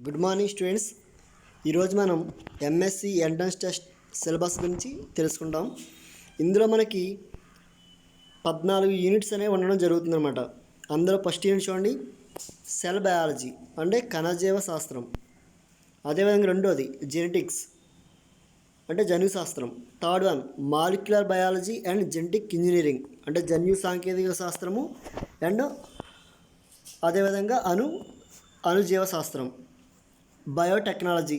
Good morning students. ఈరోజు మనం MSc entrance test syllabus గురించి తెలుసుకుంటాం. ఇందులో మనకి 14 యూనిట్స్ అనేవి ఉండడం జరుగుతుందన్నమాట. అందులో ఫస్ట్ యూనిట్ చూడండి, సెల్ బయాలజీ అంటే కణజీవ శాస్త్రం. అదేవిధంగా రెండోది జెనెటిక్స్ అంటే జన్యు శాస్త్రం. Third one molecular biology and genetic engineering అంటే జన్యు సాంకేతిక శాస్త్రము అండ్ అదేవిధంగా అణుజీవ శాస్త్రం. బయోటెక్నాలజీ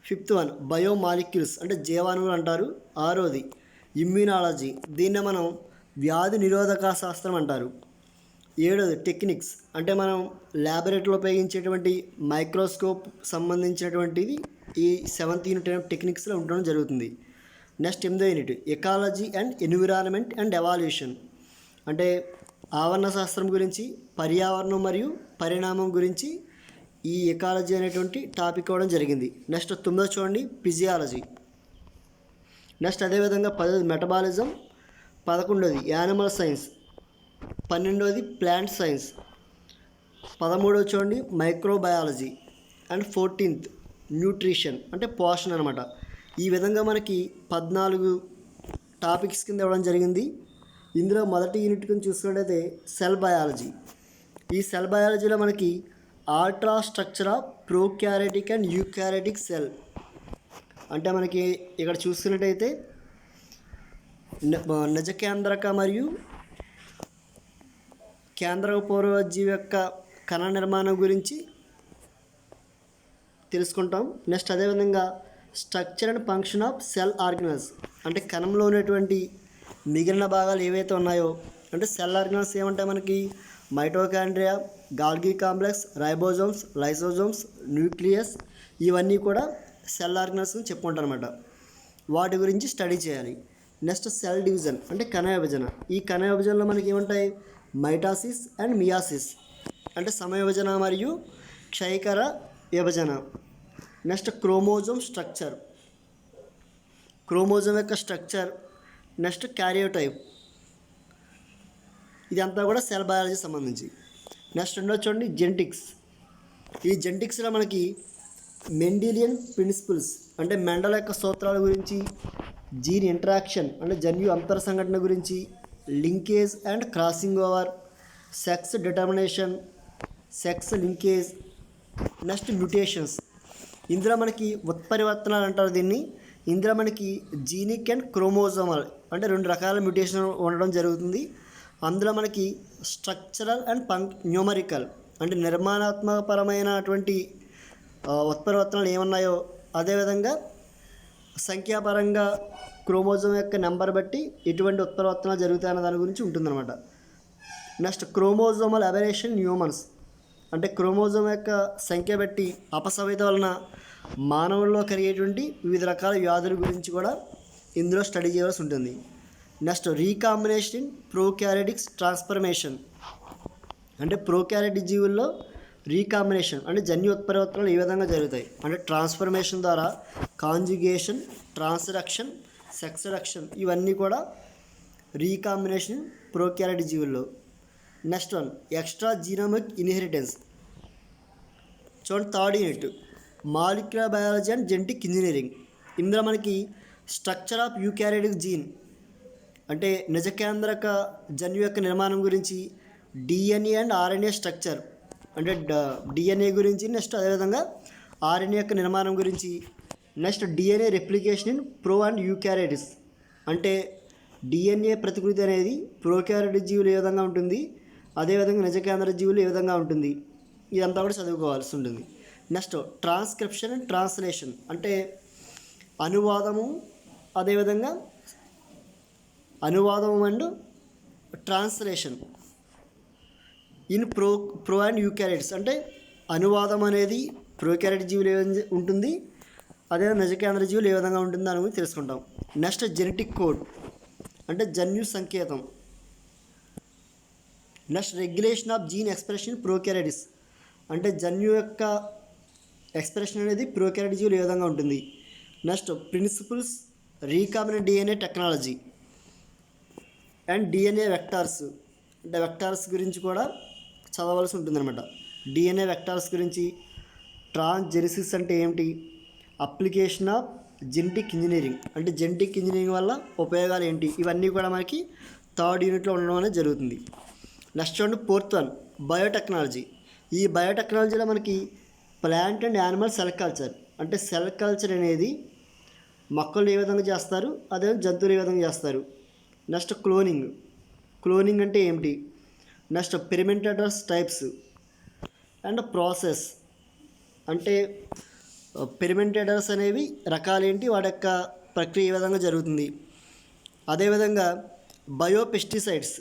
ఫిఫ్త్ వన్ బయోమాలిక్యూల్స్ అంటే జీవాణువులు అంటారు. ఆరోది ఇమ్యూనాలజీ, దీన్నే మనం వ్యాధి నిరోధక శాస్త్రం అంటారు. ఏడోది టెక్నిక్స్ అంటే మనం ల్యాబొరేటరీలో ఉపయోగించేటువంటి మైక్రోస్కోప్ సంబంధించినటువంటిది ఈ 7th యూనిట్ టెక్నిక్స్లో ఉండడం జరుగుతుంది. నెక్స్ట్ 8వ unit ecology and environment and evolution అంటే ఆవరణ శాస్త్రం గురించి, పర్యావరణం మరియు పరిణామం గురించి ఈ ఎకాలజీ అనేటువంటి టాపిక్ అవ్వడం జరిగింది. నెక్స్ట్ 9వ చూడండి ఫిజియాలజీ. నెక్స్ట్ అదేవిధంగా 10వ మెటబాలిజం, 11వది యానిమల్ సైన్స్, 12వది ప్లాంట్ సైన్స్, 13వ చూడండి మైక్రోబయాలజీ అండ్ 14th న్యూట్రిషన్ అంటే పోషణ అనమాట. ఈ విధంగా మనకి 14 టాపిక్స్ కింద ఇవ్వడం జరిగింది. ఇందులో మొదటి యూనిట్ కింద చూసుకున్నట్టయితే సెల్ బయాలజీ. ఈ సెల్ బయాలజీలో మనకి ultra structure of prokaryotic and eukaryotic cell అంటే మనకి ఇక్కడ చూసుకున్నట్టయితే నిజకేంద్రక మరియు కేంద్రక పూర్వజీవి యొక్క కణ నిర్మాణం గురించి తెలుసుకుంటాం. నెక్స్ట్ అదేవిధంగా structure and function of cell organelles అంటే కణంలో ఉన్నటువంటి మిగిలిన భాగాలు ఏవైతే ఉన్నాయో అంటే సెల్ ఆర్గనల్స్ ఏమంటాయి మనకి mitochondria, Golgi complex, ribosomes, lysosomes, nucleus, ఇవన్నీ కూడా సెల్ ఆర్గనల్స్ అని చెప్పుకుంటారు అనమాట. వాటి గురించి స్టడీ చేయాలి. నెక్స్ట్ సెల్ డివిజన్ అంటే కణ విభజన. ఈ కణ విభజనలో మనకి ఏముంటాయి మైటాసిస్ అండ్ మియాసిస్ అంటే సమవిభజన మరియు క్షయకర విభజన. నెక్స్ట్ క్రోమోజోమ్ స్ట్రక్చర్, క్రోమోజోమ్ యొక్క స్ట్రక్చర్. నెక్స్ట్ క్యారియోటైప్, ఇదంతా కూడా సెల్ బయాలజీ సంబంధించి. నెక్స్ట్ రెండో చూడండి జెనెటిక్స్. ఈ జెనెటిక్స్లో మనకి మెండిలియన్ ప్రిన్సిపల్స్ అంటే మెండల్ యొక్క సూత్రాల గురించి, జీన్ ఇంటరాక్షన్ అంటే జన్యు అంతర సంఘటన గురించి, linkage and crossing over, sex determination, sex linkage. Next mutations, ఇందులో మనకి ఉత్పరివర్తనాలు అంటారు దీన్ని. ఇందులో మనకి జీనిక్ అండ్ క్రోమోజోమల్ అంటే 2 రకాల మ్యూటేషన్ ఉండడం జరుగుతుంది. అందులో మనకి స్ట్రక్చరల్ అండ్ న్యూమరికల్ అంటే నిర్మాణాత్మకపరమైనటువంటి ఉత్పరివర్తనాలు ఏమున్నాయో అదేవిధంగా సంఖ్యాపరంగా క్రోమోజోమ్ యొక్క నెంబర్ బట్టి ఎటువంటి ఉత్పరివర్తనాలు జరుగుతాయన్న దాని గురించి ఉంటుందన్నమాట. నెక్స్ట్ క్రోమోజోమల్ అబరేషన్ హ్యూమన్స్ అంటే క్రోమోజోమ్ యొక్క సంఖ్య బట్టి అపసవ్యత వలన మానవుల్లో కలిగేటువంటి వివిధ రకాల వ్యాధుల గురించి కూడా ఇందులో స్టడీ చేయాల్సి ఉంటుంది. నెక్స్ట్ రీకాంబినేషన్ ప్రోక్యారిటిక్స్ ట్రాన్స్ఫర్మేషన్ అంటే ప్రోక్యారిటిక్ జీవుల్లో రీకాంబినేషన్ అంటే జన్యు ఉత్పరివర్తనాలు ఏ విధంగా జరుగుతాయి అంటే ట్రాన్స్ఫర్మేషన్ ద్వారా కాంజుగేషన్, ట్రాన్స్డక్షన్, సెక్స్డక్షన్ ఇవన్నీ కూడా రీకాంబినేషన్ ప్రోక్యారిటిక్ జీవుల్లో. Next one extra genomic inheritance. చూడండి third unit molecular biology and genetic engineering. ఇందులో మనకి స్ట్రక్చర్ ఆఫ్ యూకారియోటిక్ జీన్ అంటే నిజకేంద్రక జన్యు యొక్క నిర్మాణం గురించి, డిఎన్ఏ అండ్ ఆర్ఎన్ఏ స్ట్రక్చర్ అంటే డిఎన్ఏ గురించి, నెక్స్ట్ అదేవిధంగా ఆర్ఎన్ఏ యొక్క నిర్మాణం గురించి. Next DNA replication in pro and eukaryotics అంటే డిఎన్ఏ ప్రతికృతి అనేది ప్రోకారియోటిక్ జీవులు ఏ విధంగా ఉంటుంది, అదేవిధంగా నిజకేంద్ర జీవులు ఏ విధంగా ఉంటుంది, ఇదంతా కూడా చదువుకోవాల్సి ఉంటుంది. నెక్స్ట్ ట్రాన్స్క్రిప్షన్ అండ్ ట్రాన్స్లేషన్ అంటే అనువాదము, అదేవిధంగా అనువాదం and translation in pro and eukaryotes అంటే అనువాదం అనేది ప్రోకారియోటిక్ జీవులు ఏ విధంగా ఉంటుంది, అదే నిజకేంద్ర జీవులు ఏ విధంగా ఉంటుందో అని కూడా తెలుసుకుంటాం. నెక్స్ట్ జెనెటిక్ కోడ్ అంటే జన్యు సంకేతం. Next regulation of gene expression prokaryotics అంటే జన్యు యొక్క ఎక్స్ప్రెషన్ అనేది ప్రోకారియోటిక్ జీవులు ఏ విధంగా ఉంటుంది. Next principles recombinant DNA technology and DNA vectors అంటే వెక్టార్స్ గురించి కూడా చదవవలసి ఉంటుందన్నమాట. డిఎన్ఏ వెక్టార్స్ గురించి, ట్రాన్స్జెనిసిస్ అంటే ఏమిటి, అప్లికేషన్ ఆఫ్ జెనెటిక్ ఇంజనీరింగ్ అంటే జెనెటిక్ ఇంజనీరింగ్ వల్ల ఉపయోగాలు ఏంటి, ఇవన్నీ కూడా మనకి థర్డ్ యూనిట్లో ఉండడం అనేది జరుగుతుంది. నెక్స్ట్ చూడండి ఫోర్త్ వన్ బయోటెక్నాలజీ. ఈ బయోటెక్నాలజీలో మనకి plant and animal cell culture అంటే సెల్ కల్చర్ అనేది మొక్కలు ఏ విధంగా చేస్తారు, అదే జంతువులు ఏ విధంగా చేస్తారు. నెక్స్ట్ క్లోనింగ్ అంటే ఏమిటి, నెక్స్ట్ పెరిమెంటేటర్స్ టైప్స్ అండ్ ప్రాసెస్ అంటే పెరిమెంటేటర్స్ అనేవి రకాలేంటి, వాటి యొక్క ప్రక్రియ ఏ విధంగా జరుగుతుంది. అదేవిధంగా biopesticides,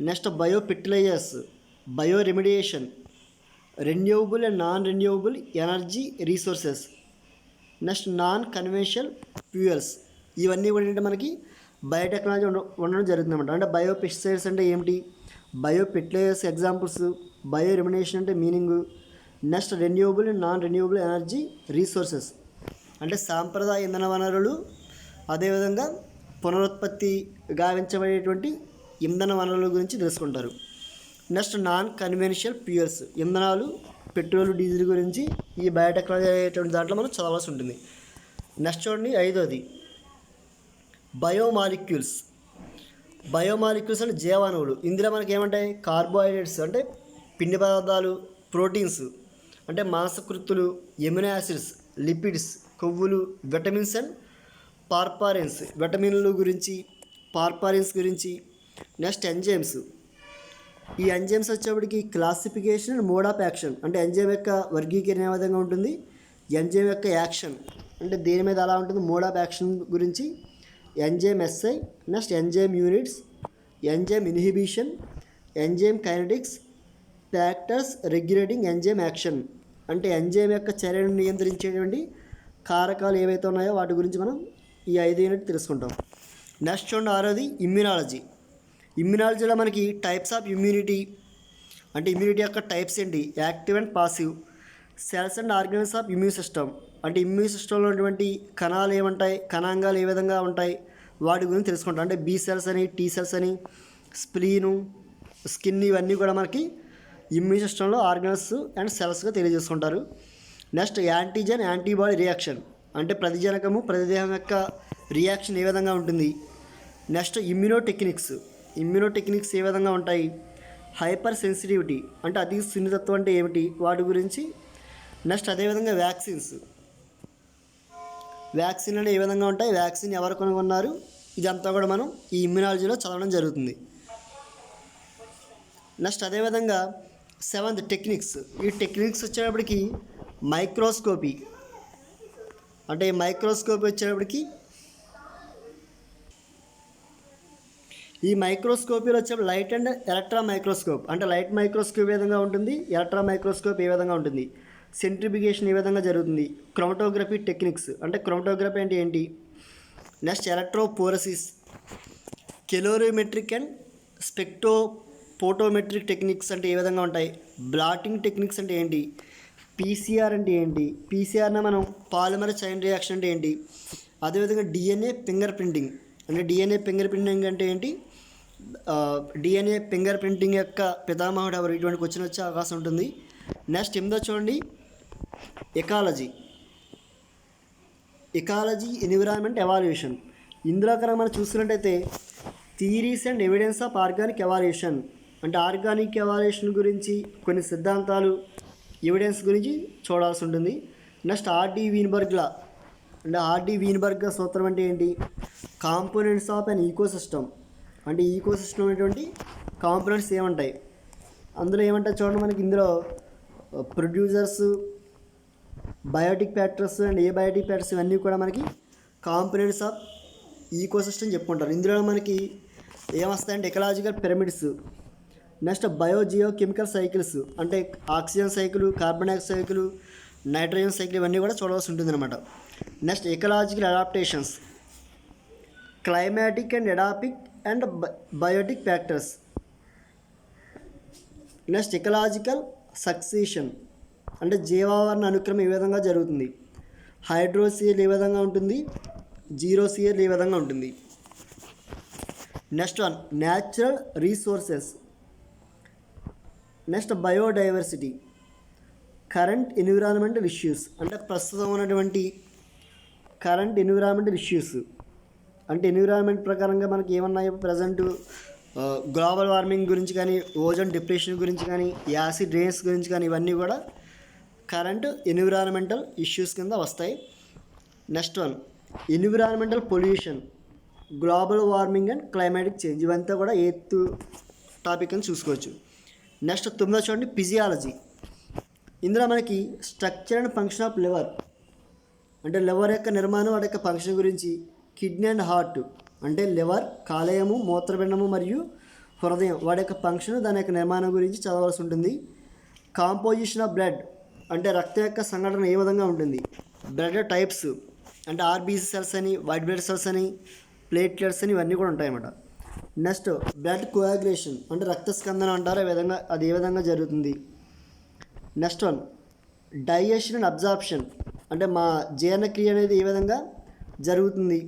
next biofertilisers, bio remediation, renewable and non renewable energy resources, next non conventional fuels, ఇవన్నీ కూడా ఏంటంటే మనకి బయోటెక్నాలజీ ఉండడం జరుగుతుంది అనమాట. అంటే బయోపెస్టిసైడ్స్ అంటే ఏమిటి, బయోఫెర్టిలైజర్స్ ఎగ్జాంపుల్స్, బయో రెమిడియేషన్ అంటే meaning, next renewable and non renewable energy resources అంటే సాంప్రదాయ ఇంధన వనరులు, అదేవిధంగా పునరుత్పత్తి గావించబడేటువంటి ఇంధన వనరుల గురించి తెలుసుకుంటారు. నెక్స్ట్ నాన్ కన్వెన్షనల్ ఫ్యూయల్స్ ఇంధనాలు, పెట్రోల్, డీజిల్ గురించి ఈ బయోటెక్నాలజీ అనేటువంటి దాంట్లో మనం చదవాల్సి ఉంటుంది. నెక్స్ట్ చూడండి ఐదోది బయోమాలిక్యూల్స్ అంటే జీవాణువులు. ఇందులో మనకి ఏమంటాయి, కార్బోహైడ్రేట్స్ అంటే పిండి పదార్థాలు, ప్రోటీన్స్ అంటే మాంసకృత్తులు, ఎమినో యాసిడ్స్, లిపిడ్స్, కొవ్వులు, విటమిన్స్ అండ్ పార్పారిన్స్ విటమిన్లు గురించి, పార్పారిన్స్ గురించి. Next enzymes. ఈ ఎంజైమ్స్ వచ్చేప్పటికి classification and mode of action అంటే ఎంజైమ్ యొక్క వర్గీకరణ ఏ విధంగా ఉంటుంది, ఎంజైమ్ యొక్క యాక్షన్ అంటే దేని మీద అలా ఉంటుంది, మోడ్ ఆఫ్ యాక్షన్ గురించి, enzyme SI, next enzyme units, enzyme inhibition, enzyme kinetics, factors regulating enzyme action అంటే ఎంజైమ్ యొక్క చర్యను నియంత్రించేటువంటి కారకాలు ఏవైతే ఉన్నాయో వాటి గురించి మనం ఈ 5 యూనిట్ తెలుసుకుంటాం. నెక్స్ట్ చూడండి ఆరోది ఇమ్యునాలజీలో మనకి టైప్స్ ఆఫ్ ఇమ్యూనిటీ అంటే ఇమ్యూనిటీ యొక్క టైప్స్ ఏంటి, active and passive, cells and organs of immune system అంటే ఇమ్యూన్ సిస్టంలో ఉన్నటువంటి కణాలు ఏమంటాయి, కణాంగాలు ఏ విధంగా ఉంటాయి వాటి గురించి తెలుసుకుంటాం. అంటే బి సెల్స్ అని, టీ సెల్స్ అని, స్ప్లీను, స్కిన్, ఇవన్నీ కూడా మనకి ఇమ్యూన్ సిస్టంలో ఆర్గన్స్ అండ్ సెల్స్గా తెలియజేసుకుంటారు. నెక్స్ట్ యాంటీజెన్ యాంటీబాడీ రియాక్షన్ అంటే ప్రతిజనకము ప్రతిదేహం యొక్క రియాక్షన్ ఏ విధంగా ఉంటుంది. నెక్స్ట్ ఇమ్యూనో టెక్నిక్స్ ఏ విధంగా ఉంటాయి, హైపర్ సెన్సిటివిటీ అంటే అతి సున్నితత్వం అంటే ఏమిటి వాటి గురించి. నెక్స్ట్ అదేవిధంగా వ్యాక్సిన్ అంటే ఏ విధంగా ఉంటాయి, వ్యాక్సిన్ ఎవరు కనుగొన్నారు, ఇదంతా కూడా మనం ఈ ఇమ్యునాలజీలో చదవడం జరుగుతుంది. నెక్స్ట్ అదేవిధంగా 7th టెక్నిక్స్. ఈ టెక్నిక్స్ వచ్చేటప్పటికి మైక్రోస్కోపీ అంటే వచ్చేటప్పటికి ఈ మైక్రోస్కోపీలో వచ్చేప్పుడు లైట్ అండ్ ఎలక్ట్రాన్ మైక్రోస్కోప్ అంటే లైట్ మైక్రోస్కోప్ ఏ విధంగా ఉంటుంది, ఎలక్ట్రాన్ మైక్రోస్కోప్ ఏ విధంగా ఉంటుంది, సెంట్రిఫికేషన్ ఏ విధంగా జరుగుతుంది, క్రోమటోగ్రఫీ టెక్నిక్స్ అంటే క్రోమటోగ్రఫీ అంటే ఏంటి, నెక్స్ట్ ఎలక్ట్రోపోరసిస్, కెలోరిమెట్రిక్ అండ్ స్పెక్ట్రోఫోటోమెట్రిక్ టెక్నిక్స్ అంటే ఏ విధంగా ఉంటాయి, బ్లాటింగ్ టెక్నిక్స్ అంటే ఏంటి, పీసీఆర్ అంటే ఏంటి, పీసీఆర్న మనం పాలిమర్ చైన్ రియాక్షన్ అంటే ఏంటి, అదేవిధంగా డిఎన్ఏ ఫింగర్ ప్రింటింగ్ అంటే ఏంటి, డిఎన్ఏ ఫింగర్ ప్రింటింగ్ యొక్క పితామహుడు ఎవరు, ఇటువంటి క్వశ్చన్ వచ్చే అవకాశం ఉంటుంది. నెక్స్ట్ 8th చూడండి ఎకాలజీ ఎన్విరాన్మెంట్ ఎవాల్యుయేషన్. ఇందులో కనుక మనం చూసుకున్నట్టయితే theories and evidence of organic evaluation అంటే ఆర్గానిక్ ఎవాల్యుయేషన్ గురించి కొన్ని సిద్ధాంతాలు, ఎవిడెన్స్ గురించి చూడాల్సి ఉంటుంది. నెక్స్ట్ ఆర్డి వీన్బర్గ్ సూత్రం అంటే ఏంటి, కాంపోనెంట్స్ ఆఫ్ అన్ ఈకోసిస్టమ్ అంటే ఈకోసిస్టమ్ అనేటువంటి కాంపోనెంట్స్ ఏమంటాయి, అందులో ఏమంటాయి చూడండి మనకి ఇందులో producers, biotic factors and abiotic factors ఇవన్నీ కూడా మనకి కాంపోనెంట్స్ ఆఫ్ ఈకోసిస్టమ్ చెప్పుకుంటారు. ఇందులో మనకి ఏమొస్తాయంటే ecological pyramids, next biogeochemical cycles అంటే oxygen cycle, carbon dioxide cycle, nitrogen cycle ఇవన్నీ కూడా చూడవలసి ఉంటుంది అనమాట. Next ecological adaptations, climatic and edaphic and biotic factors. Next ecological succession అంటే జీవావరణ అనుక్రమం ఏ విధంగా జరుగుతుంది, హైడ్రోసియల్ ఏ విధంగా ఉంటుంది, జీరోసియల్ ఏ విధంగా ఉంటుంది. Next one natural resources, next biodiversity, current environmental issues అంటే ప్రస్తుతం ఉన్నటువంటి కరెంట్ ఎన్విరాన్మెంటల్ ఇష్యూస్ అంటే ఎన్విరాన్మెంట్ ప్రకారంగా మనకి ఏమన్నాయో ప్రజెంట్ గ్లోబల్ వార్మింగ్ గురించి కానీ ఓజోన్ డిప్రెషన్ గురించి కానీ యాసిడ్ రేన్స్ గురించి కానీ ఇవన్నీ కూడా కరెంట్ ఎన్విరాన్మెంటల్ ఇష్యూస్ కింద వస్తాయి. Next one environmental pollution, global warming and climatic change, ఇవంతా కూడా 8th టాపిక్ అని చూసుకోవచ్చు. నెక్స్ట్ 9వ చూడండి ఫిజియాలజీ. ఇందులో మనకి structure and function of liver అంటే లివర్ యొక్క నిర్మాణం వాటి యొక్క ఫంక్షన్ గురించి, కిడ్నీ అండ్ హార్ట్ అంటే లివర్ కాలేయము మూత్రపిండము మరియు హృదయం వాటి యొక్క ఫంక్షన్ దాని యొక్క నిర్మాణం గురించి చదవాల్సి ఉంటుంది. కాంపోజిషన్ ఆఫ్ బ్లడ్ అంటే రక్తం యొక్క సంఘటన ఏ విధంగా ఉంటుంది, బ్లడ్ టైప్స్ అంటే ఆర్బీసీ సెల్స్ అని వైట్ బ్లడ్ సెల్స్ అని ప్లేట్లెట్స్ అని ఇవన్నీ కూడా ఉంటాయన్నమాట. నెక్స్ట్ బ్లడ్ కోయాగులేషన్ అంటే రక్త స్కందన అంటారు, అది ఏ విధంగా జరుగుతుంది. Next one digestion and absorption అంటే మా జీర్ణక్రియ అనేది ఏ విధంగా జరుగుతుంది,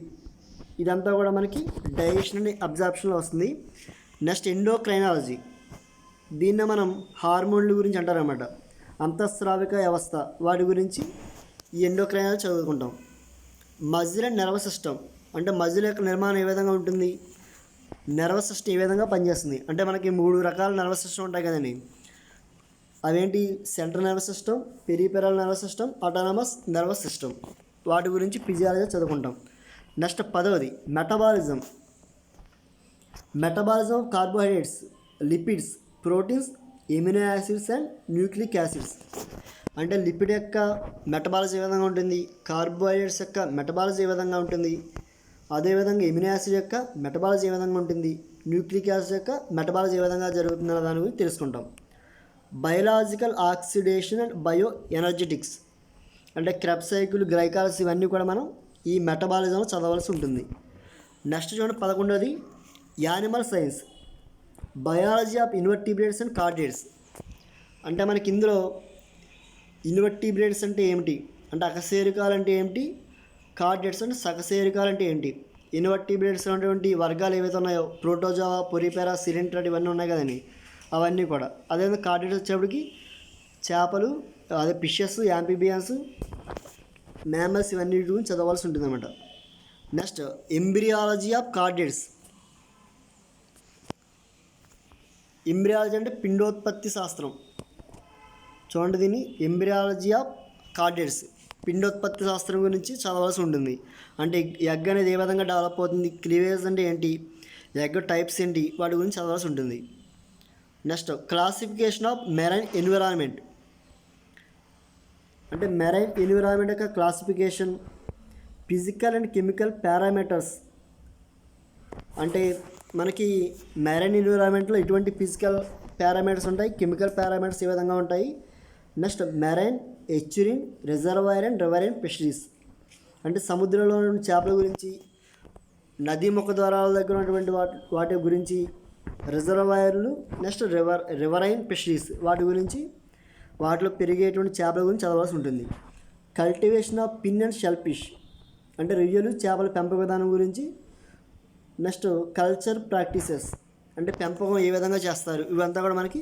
ఇదంతా కూడా మనకి డైజెషన్ అండ్ అబ్జార్ప్షన్లో వస్తుంది. నెక్స్ట్ ఎండోక్రైనాలజీ, దీన్ని మనం హార్మోన్ల గురించి అంటారన్నమాట, అంతఃస్రావిక వ్యవస్థ వాటి గురించి ఈ ఎండోక్రైనాలజీ చదువుకుంటాం. మజిల్ అండ్ నర్వస్ సిస్టమ్ అంటే మజిల్ యొక్క నిర్మాణం ఏ విధంగా ఉంటుంది, నర్వస్ సిస్టమ్ ఏ విధంగా పనిచేస్తుంది అంటే మనకి 3 రకాల నర్వస్ సిస్టమ్ ఉంటాయి కదండి, అవేంటి central nervous system, peripheral nervous system, autonomous nervous system, వాటి గురించి ఫిజియాలజీ చదువుకుంటాం. నెక్స్ట్ 10వది metabolism. Metabolism of carbohydrates, lipids, proteins, amino acids and nucleic acids అంటే లిపిడ్ యొక్క మెటబాలిజం ఏ విధంగా ఉంటుంది, కార్బోహైడ్రేట్స్ యొక్క మెటబాలిజం ఏ విధంగా ఉంటుంది, అదేవిధంగా ఎమినో యాసిడ్ యొక్క మెటబాలిజం ఏ విధంగా ఉంటుంది, న్యూక్లిక్ యాసిడ్ యొక్క మెటబాలిజం ఏ విధంగా జరుగుతుందన్న దాని గురించి తెలుసుకుంటాం. Biological oxidation and bioenergetics అంటే క్రెబ్స్ సైకిల్, గ్లైకాలస్ ఇవన్నీ కూడా మనం ఈ మెటబాలిజంలో చదవాల్సి ఉంటుంది. నెక్స్ట్ చూడండి 11వది animal science, biology of invertebrates and chordates అంటే మనకి ఇందులో ఇన్వర్టిబ్రేట్స్ అంటే ఏమిటి అంటే అకశేరుకాలు అంటే ఏమిటి, కార్డియేట్స్ అంటే సకశేరుకాలు అంటే ఏంటి, ఇన్వర్టిబ్రేట్స్ అనేటువంటి వర్గాలు ఏవైతే ఉన్నాయో ప్రోటోజోవా, పొరిపెరా, సిలింట్రాట్ ఇవన్నీ ఉన్నాయి కదండి, అవన్నీ కూడా. అదేవిధంగా కార్డియేట్స్ వచ్చేప్పటికి చేపలు, అదే ఫిషెస్, యాంఫిబియన్స్, మ్యామల్స్ ఇవన్నీ గురించి చదవాల్సి ఉంటుంది అన్నమాట. Next embryology of chordates. Embryology అంటే పిండోత్పత్తి శాస్త్రం. చూడండి దీన్ని ఎంబ్రియాలజీ ఆఫ్ కార్డియేట్స్, పిండోత్పత్తి శాస్త్రం గురించి చదవాల్సి ఉంటుంది. అంటే ఎగ్ అనేది ఏ విధంగా డెవలప్ అవుతుంది, క్లీవేజ్ అంటే ఏంటి, ఎగ్ టైప్స్ ఏంటి, వాటి గురించి చదవాల్సి ఉంటుంది. Next classification of marine environment అంటే మెరైన్ ఎన్విరాన్మెంట్ యొక్క classification, physical and chemical parameters అంటే మనకి మెరైన్ ఎన్విరాన్మెంట్లో ఎటువంటి ఫిజికల్ పారామీటర్స్ ఉంటాయి, కెమికల్ పారామీటర్స్ ఏ విధంగా ఉంటాయి. Next marine estuarine, reservoir and riverine fisheries అంటే సముద్రంలో ఉన్న చేపల గురించి, నదీ ముఖ ద్వారాల దగ్గర ఉన్నటువంటి వాటి గురించి, రిజర్వాయర్లు, నెక్స్ట్ రివరైన్ ఫిషరీస్ వాటి గురించి, వాటిలో పెరిగేటువంటి చేపల గురించి చదవాల్సి ఉంటుంది. Cultivation of fin and shell fish అంటే రొయ్యలు చేపల పెంపక విధానం గురించి. నెక్స్ట్ కల్చర్ ప్రాక్టీసెస్ అంటే పెంపకం ఏ విధంగా చేస్తారు, ఇవంతా కూడా మనకి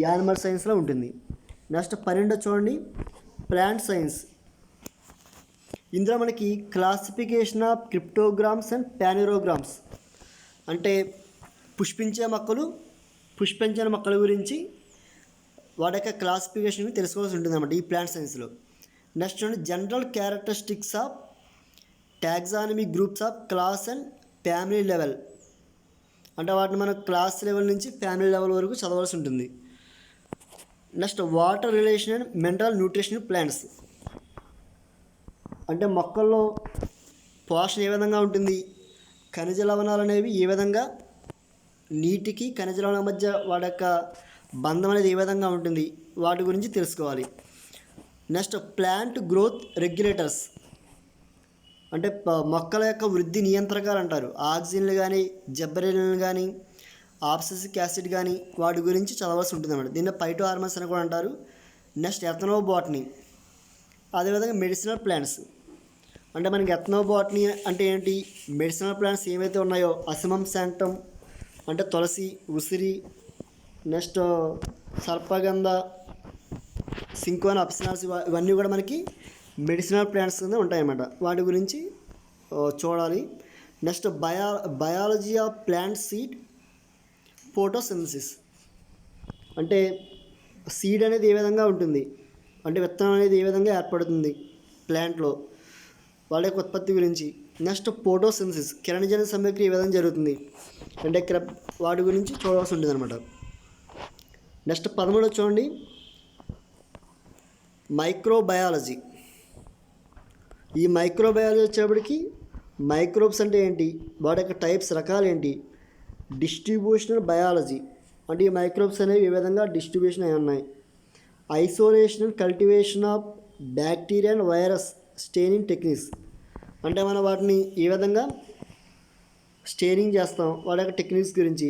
యానిమల్ సైన్స్లో ఉంటుంది. నెక్స్ట్ 12 చూడండి ప్లాంట్ సైన్స్. ఇందులో మనకి క్లాసిఫికేషన్ ఆఫ్ క్రిప్టోగ్రామ్స్ అండ్ పానిరోగ్రామ్స్ అంటే పుష్పించే మొక్కల గురించి వాటి యొక్క క్లాసిఫికేషన్ తెలుసుకోవాల్సి ఉంటుంది అన్నమాట ఈ ప్లాంట్ సైన్స్లో. నెక్స్ట్ చూడండి general characteristics of taxonomy groups of class and family level అంటే వాటిని మనం క్లాస్ లెవెల్ నుంచి ఫ్యామిలీ లెవెల్ వరకు చదవాల్సి ఉంటుంది. Next water relation and mineral nutrition plants అంటే మొక్కల్లో పోషణ ఏ విధంగా ఉంటుంది, ఖనిజ లవణాలు అనేవి ఏ విధంగా నీటికి ఖనిజ లవణాల మధ్య వాటి యొక్క బంధం అనేది ఏ విధంగా ఉంటుంది, వాటి గురించి తెలుసుకోవాలి. నెక్స్ట్ ప్లాంట్ గ్రోత్ రెగ్యులేటర్స్ అంటే మొక్కల యొక్క వృద్ధి నియంత్రకాలు అంటారు. ఆక్సిజన్లు కానీ, జబ్బరెలిన్లు కానీ, ఆబ్సిసిక్ యాసిడ్ కానీ వాటి గురించి చదవాల్సి ఉంటుంది అన్నమాట. దీన్ని ఫైటో హార్మోన్స్ అని కూడా అంటారు. నెక్స్ట్ ఎథనోబాటనీ, అదేవిధంగా మెడిసినల్ ప్లాంట్స్ అంటే మనకి ఎథనోబాటనీ అంటే ఏంటి, మెడిసినల్ ప్లాంట్స్ ఏవైతే ఉన్నాయో అసిమం శాంటమ్ అంటే తులసి, ఉసిరి, నెక్స్ట్ సర్పగంధ, సింకోనా అప్సినాల్స్ ఇవన్నీ కూడా మనకి మెడిసినల్ ప్లాంట్స్ కింద ఉంటాయన్నమాట. వాటి గురించి చూడాలి. Next biology of plant seed photosynthesis, అంటే సీడ్ అనేది ఏ విధంగా ఉంటుంది, అంటే విత్తనం అనేది ఏ విధంగా ఏర్పడుతుంది ప్లాంట్లో, వాళ్ళ యొక్క ఉత్పత్తి గురించి. నెక్స్ట్ ఫోటోసింథసిస్, కిరణజన్య సమగ్రి ఏ విధంగా జరుగుతుంది అంటే వాటి గురించి చూడాల్సి ఉంటుంది అనమాట. నెక్స్ట్ 13 చూడండి, మైక్రోబయాలజీ. ఈ మైక్రోబయాలజీ వచ్చేప్పటికి మైక్రోబ్స్ అంటే ఏంటి, వాటి యొక్క టైప్స్ రకాలు ఏంటి, డిస్ట్రిబ్యూషనల్ బయాలజీ, అంటే ఈ మైక్రోబ్స్ అనేవి ఏ విధంగా డిస్ట్రిబ్యూషన్ అయి ఉన్నాయి, isolation and cultivation of bacteria and virus staining techniques, అంటే మనం వాటిని ఏ విధంగా స్టెయినింగ్ చేస్తాం వాటి యొక్క టెక్నిక్స్ గురించి,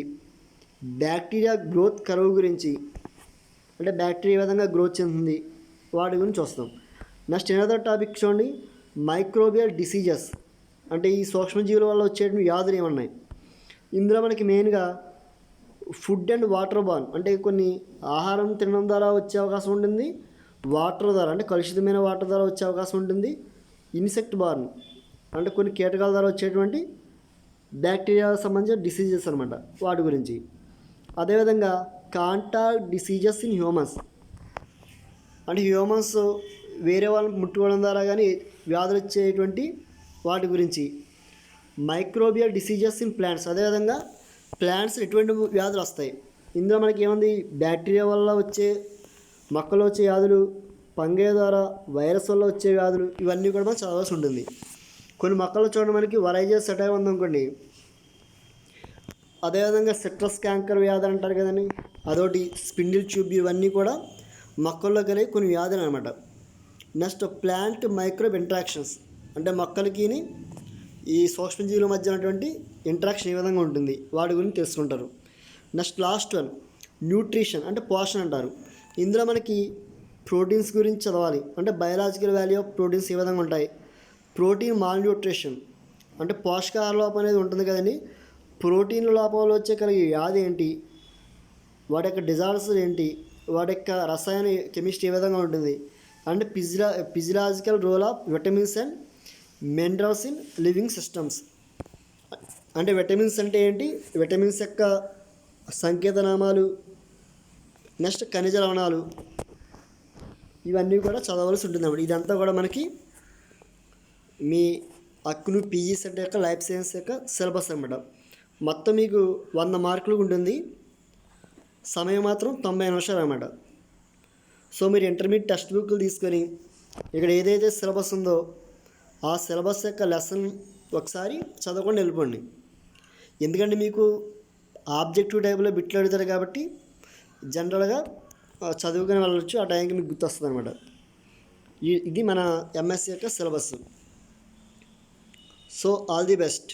బ్యాక్టీరియా గ్రోత్ కర్వ్ గురించి, అంటే బ్యాక్టీరియా ఏ విధంగా గ్రోత్ చెందుతుంది వాటి గురించి వస్తాం. నెక్స్ట్ ఎనదర్ టాపిక్ చూడండి, మైక్రోబియల్ డిసీజెస్, అంటే ఈ సూక్ష్మజీవుల వల్ల వచ్చేటువంటి వ్యాధులు ఏమన్నాయి. ఇందులో మనకి మెయిన్గా ఫుడ్ అండ్ వాటర్ బార్న్, అంటే కొన్ని ఆహారం తినడం ద్వారా వచ్చే అవకాశం ఉంటుంది, వాటర్ ద్వారా అంటే కలుషితమైన వాటర్ ద్వారా వచ్చే అవకాశం ఉంటుంది, ఇన్సెక్ట్ బార్న్, అంటే కొన్ని కీటకాల ద్వారా వచ్చేటువంటి బ్యాక్టీరియా సంబంధించిన డిసీజెస్ అనమాట వాటి గురించి. అదేవిధంగా కాంటాక్ట్ డిసీజెస్ ఇన్ హ్యూమన్స్, అంటే హ్యూమన్స్ వేరే వాళ్ళని ముట్టుకోవడం ద్వారా కానీ వ్యాధులు వచ్చేటువంటి వాటి గురించి. మైక్రోబియల్ డిసీజెస్ ఇన్ ప్లాంట్స్, అదేవిధంగా ప్లాంట్స్ ఎటువంటి వ్యాధులు వస్తాయి. ఇందులో మనకి ఏముంది, బ్యాక్టీరియా వల్ల వచ్చే మొక్కలు వచ్చే వ్యాధులు, ఫంగై ద్వారా వైరస్ వల్ల వచ్చే వ్యాధులు, ఇవన్నీ కూడా మనం చదవాల్సి ఉంటుంది. కొన్ని మొక్కలు చూడండి మనకి వరైజెస్ సెటైవ్ ఉందనుకోండి, అదేవిధంగా సిట్రస్ క్యాంకర్ వ్యాధి అంటారు కదండి, అదొకటి, స్పిండిల్ ట్యూబ్, ఇవన్నీ కూడా మొక్కల్లో కలిగే కొన్ని వ్యాధులు అనమాట. నెక్స్ట్ ప్లాంట్ మైక్రోబ్ ఇంట్రాక్షన్స్, అంటే మొక్కలకి ఈ సూక్ష్మజీవుల మధ్య ఉన్నటువంటి ఇంట్రాక్షన్ ఏ విధంగా ఉంటుంది వాటి గురించి తెలుసుకుంటారు. నెక్స్ట్ లాస్ట్ వన్ న్యూట్రిషన్, అంటే పోషణ అంటారు. ఇందులో మనకి ప్రోటీన్స్ గురించి చదవాలి, అంటే బయలాజికల్ వాల్యూ ఆఫ్ ప్రోటీన్స్ ఏ విధంగా ఉంటాయి, ప్రోటీన్ మాల్న్యూట్రిషన్, అంటే పోషకాహార లోపం అనేది ఉంటుంది కదండి, ప్రోటీన్ లోపంలో వచ్చే కలిగే వ్యాధి ఏంటి, వాటి యొక్క డిజార్డర్స్ ఏంటి, వాటి యొక్క రసాయన కెమిస్ట్రీ ఏ విధంగా ఉంటుంది, and physiological role of vitamins and minerals in living systems, అంటే విటమిన్స్ అంటే ఏంటి, విటమిన్స్ యొక్క సంకేతనామాలు, నెక్స్ట్ ఖనిజ లవణాలు, ఇవన్నీ కూడా చదవలసి ఉంటుంది అన్నమాట. ఇదంతా కూడా మనకి మీ అక్కును పీజీ సెట్ యొక్క లైఫ్ సైన్స్ యొక్క సిలబస్ అనమాట. మొత్తం మీకు 100 మార్కులు ఉంటుంది, సమయం మాత్రం 90 నిమిషాలు అనమాట. సో మీరు ఇంటర్మీడియట్ టెక్స్ట్ బుక్లు తీసుకొని ఇక్కడ ఏదైతే సిలబస్ ఉందో ఆ సిలబస్ యొక్క లెసన్ ఒకసారి చదవకుండా వెళ్ళిపోండి. ఎందుకంటే మీకు ఆబ్జెక్టివ్ టైప్లో బిట్లు అడుగుతారు కాబట్టి జనరల్గా చదువుకొని వెళ్ళవచ్చు, ఆ టైంకి మీకు గుర్తొస్తుంది అనమాట. ఇది మన ఎంఎస్సి యొక్క syllabus. So all the best.